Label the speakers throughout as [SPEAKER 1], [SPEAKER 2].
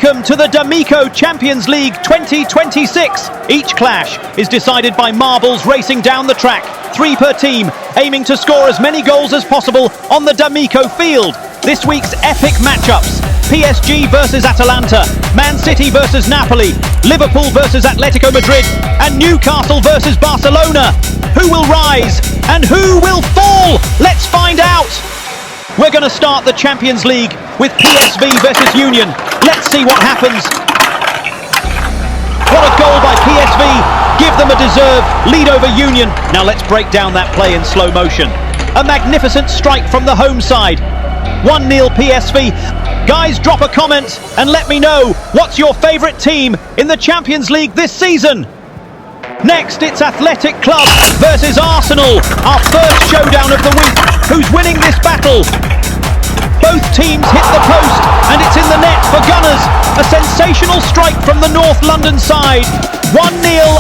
[SPEAKER 1] Welcome to the Damiko Champions League 2026. Each clash is decided by marbles racing down the track, 3 per team, aiming to score as many goals as possible on the Damiko field. This week's epic matchups: PSG versus Atalanta, Man City versus Napoli, Liverpool versus Atletico Madrid, and Newcastle versus Barcelona. Who will rise and who will fall? Let's find out. We're going to start the Champions League with PSV versus Union. Let's see what happens. What a goal by PSV. Give them a deserved lead over Union. Now let's break down that play in slow motion. A magnificent strike from the home side. 1-0 PSV. Guys, drop a comment and let me know what's your favourite team in the Champions League this season. Next, it's Atletico versus Arsenal, our first showdown of the week. Who's winning this battle? Both teams hit the post, and it's in the net for Gunners. A sensational strike from the North London side. 1-0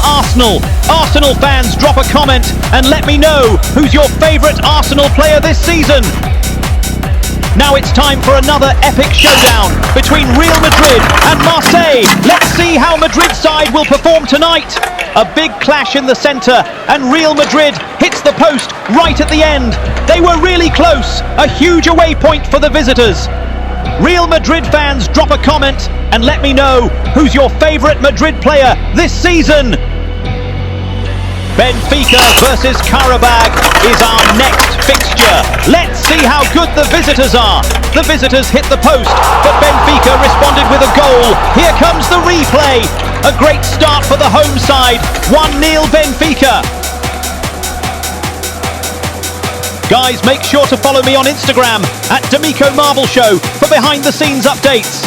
[SPEAKER 1] Arsenal. Arsenal fans, drop a comment and let me know who's your favourite Arsenal player this season. Now it's time for another epic showdown between Real Madrid and Marseille. Let's see how Madrid's side will perform tonight. A big clash in the centre, and Real Madrid hits the post right at the end. They were really close. A huge away point for the visitors. Real Madrid fans, drop a comment and let me know who's your favourite Madrid player this season. Benfica versus Karabag is our next fixture. Let's see how good the visitors are. The visitors hit the post, but Benfica responded with a goal. Here comes the replay. A great start for the home side. 1-0 Benfica. Guys, make sure to follow me on Instagram at Damiko Marble Show for behind-the-scenes updates.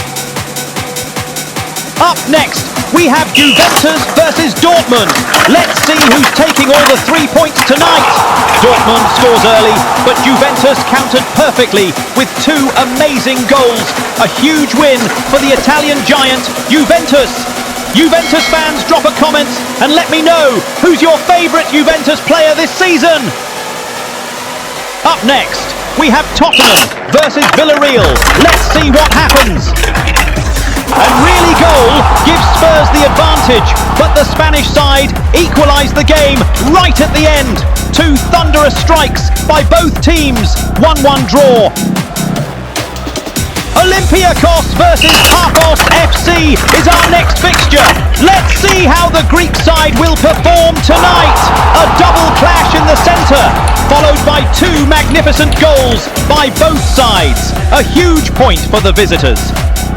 [SPEAKER 1] Up next, we have Juventus versus Dortmund. Let's see who's taking all the 3 points tonight. Dortmund scores early, but Juventus countered perfectly with 2 amazing goals. A huge win for the Italian giant, Juventus. Juventus fans, drop a comment and let me know who's your favourite Juventus player this season. Up next, we have Tottenham versus Villarreal. Let's see what happens. And really goal gives Spurs the advantage, but the Spanish side equalised the game right at the end. 2 thunderous strikes by both teams. 1-1 draw. Olympiacos versus Paphos FC is our next fixture. Let's see how the Greek side will perform tonight. A double clash in the centre, followed by 2 magnificent goals by both sides. A huge point for the visitors.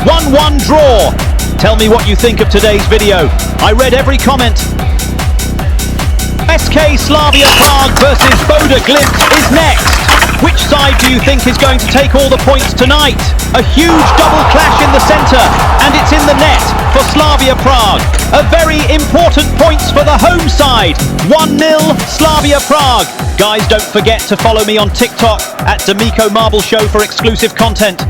[SPEAKER 1] 1-1 draw. Tell me what you think of today's video. I read every comment. SK Slavia Prague versus Boda Glimt is next. Which side do you think is going to take all the points tonight? A huge double clash in the centre, and it's in the net for Slavia Prague. A very important points for the home side. 1-0 Slavia Prague. Guys, don't forget to follow me on TikTok at Damiko Marble Show for exclusive content.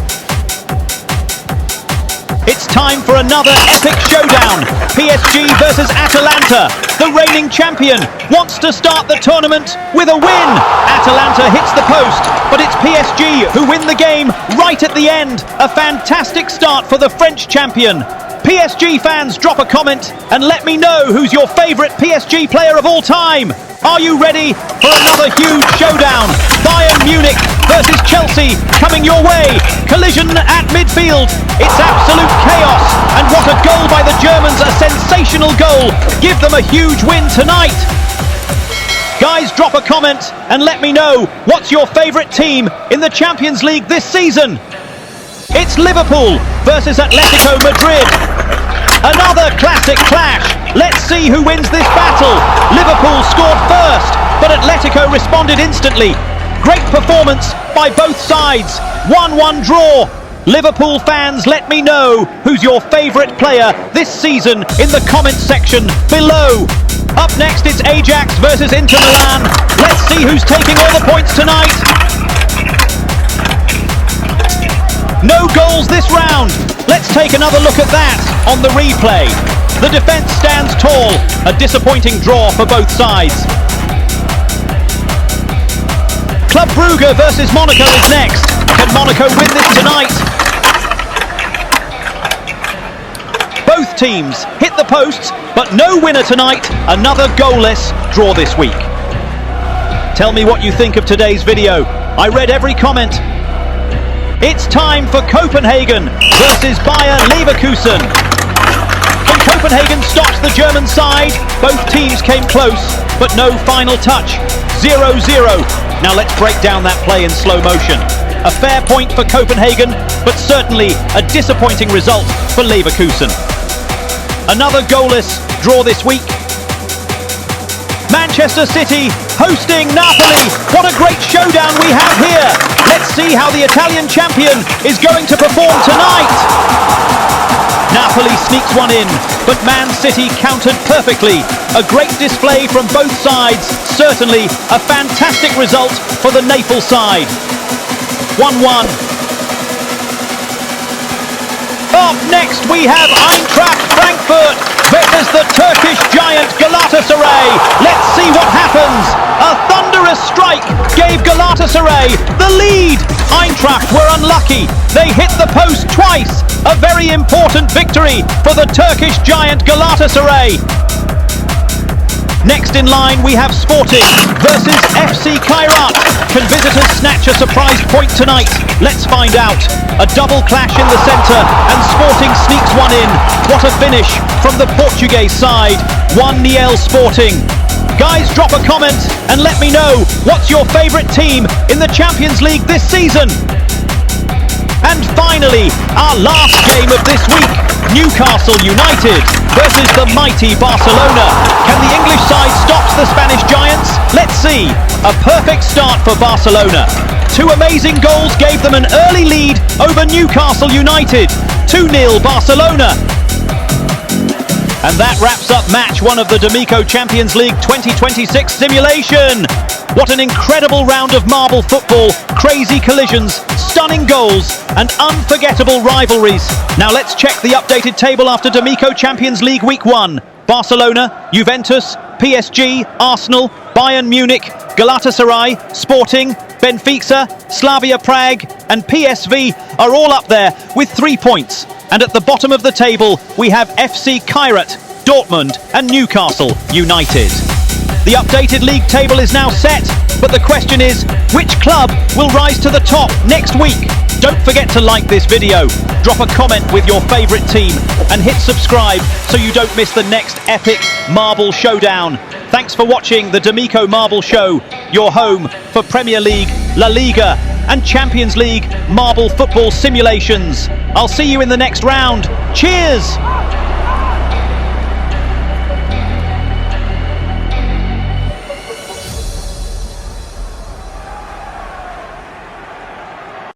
[SPEAKER 1] It's time for another epic showdown. PSG versus Atalanta. The reigning champion wants to start the tournament with a win. Atalanta hits the post, but it's PSG who win the game right at the end. A fantastic start for the French champion. PSG fans, drop a comment and let me know who's your favourite PSG player of all time. Are you ready for another huge showdown? Bayern Munich versus Chelsea coming your way. Collision at midfield. It's absolute chaos. And what a goal by the Germans, a sensational goal. Give them a huge win tonight. Guys, drop a comment and let me know what's your favourite team in the Champions League this season. It's Liverpool versus Atletico Madrid. Another classic clash. Let's see who wins this battle. Liverpool scored first, but Atletico responded instantly. Great performance by both sides. 1-1 draw. Liverpool fans, let me know who's your favourite player this season in the comments section below. Up next, it's Ajax versus Inter Milan. Let's see who's taking all the points tonight. No goals this round. Let's take another look at that on the replay. The defence stands tall. A disappointing draw for both sides. Club Brugge versus Monaco is next. Can Monaco win this tonight? teams hit the posts, but no winner tonight. Another goalless draw this week. Tell me what you think of today's video. I read every comment. It's time for Copenhagen versus Bayer Leverkusen. And Copenhagen stops the German side. Both teams came close, but no final touch. 0-0. Now let's break down that play in slow motion. A fair point for Copenhagen, but certainly a disappointing result for Leverkusen. Another goalless draw this week. Manchester City hosting Napoli. What a great showdown we have here. Let's see how the Italian champion is going to perform tonight. Napoli sneaks one in, but Man City countered perfectly. A great display from both sides. Certainly a fantastic result for the Naples side. 1-1. Up next we have Eintracht Frankfurt versus the Turkish giant Galatasaray. Let's see what happens. A thunderous strike gave Galatasaray the lead. Eintracht were unlucky. They hit the post twice. A very important victory for the Turkish giant Galatasaray. Next in line we have Sporting versus FC Kairat. Can visitors snatch a surprise point tonight? Let's find out. A double clash in the centre and Sporting sneaks one in. What a finish from the Portuguese side. 1-0 Sporting. Guys, drop a comment and let me know what's your favourite team in the Champions League this season. And finally, our last game of this week, Newcastle United versus the mighty Barcelona. Can the English side stop the Spanish giants? Let's see. A perfect start for Barcelona. 2 amazing goals gave them an early lead over Newcastle United. 2-0 Barcelona. And that wraps up match 1 of the Damiko Champions League 2026 simulation. What an incredible round of marble football, crazy collisions, stunning goals and unforgettable rivalries. Now let's check the updated table after Damiko Champions League Week 1. Barcelona, Juventus, PSG, Arsenal, Bayern Munich, Galatasaray, Sporting, Benfica, Slavia Prague and PSV are all up there with 3 points. And at the bottom of the table, we have FC Kairat, Dortmund and Newcastle United. The updated league table is now set, but the question is, which club will rise to the top next week? Don't forget to like this video, drop a comment with your favourite team and hit subscribe so you don't miss the next epic Marble Showdown. Thanks for watching the Damiko Marble Show, your home for Premier League, La Liga and Champions League marble football simulations. I'll see you in the next round. Cheers!